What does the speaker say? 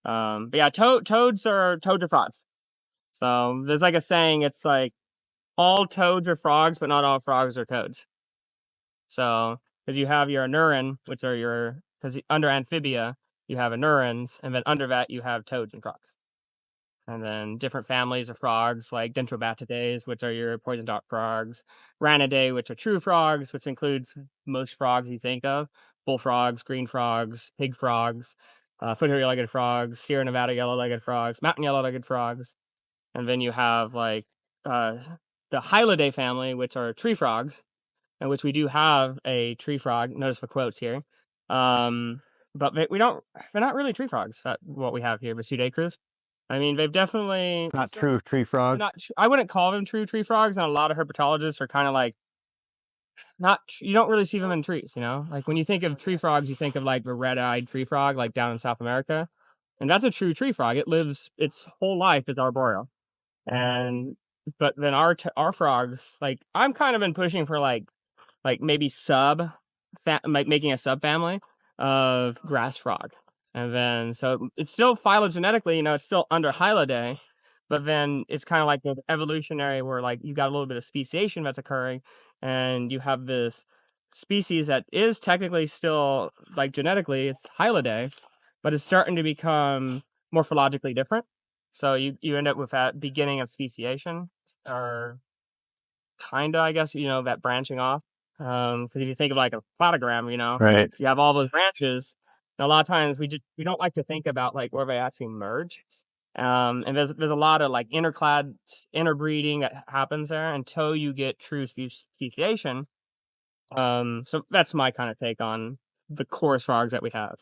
But yeah, toads are frogs. So there's like a saying, it's like all toads are frogs, but not all frogs are toads. So because you have your anurin, which are your, because under amphibia you have anurins, and then under that you have toads and frogs. And then different families of frogs, like Dentrobatidae, which are your poison dart frogs, Ranidae, which are true frogs, which includes most frogs you think of, bullfrogs, green frogs, pig frogs, foothill yellow-legged frogs, Sierra Nevada yellow-legged frogs, mountain yellow-legged frogs. And then you have like uh, the Hylidae family, which are tree frogs, in which we do have a tree frog. Notice the quotes here. But we don't, they're not really tree frogs, what we have here, the Pseudacris. I mean, they've definitely Not true tree frogs. not. I wouldn't call them true tree frogs, and a lot of herpetologists are kind of like not. You don't really see them in trees, you know. Like when you think of tree frogs, you think of like the red-eyed tree frog, like down in South America, and that's a true tree frog. It lives its whole life is arboreal, and but then our frogs, like I'm kind of been pushing for like maybe like making a subfamily of grass frog. And then, so it's still phylogenetically, it's still under Hylidae, but then it's kind of like the evolutionary where like you got a little bit of speciation that's occurring, and you have this species that is technically still like genetically it's Hylidae, but it's starting to become morphologically different. So you end up with that beginning of speciation, or kinda, I guess, that branching off. So if you think of like a plotogram, Right. you have all those branches. And a lot of times we don't like to think about like where they actually merge. And there's a lot of like interbreeding that happens there until you get true speciation. So that's my kind of take on the chorus frogs that we have.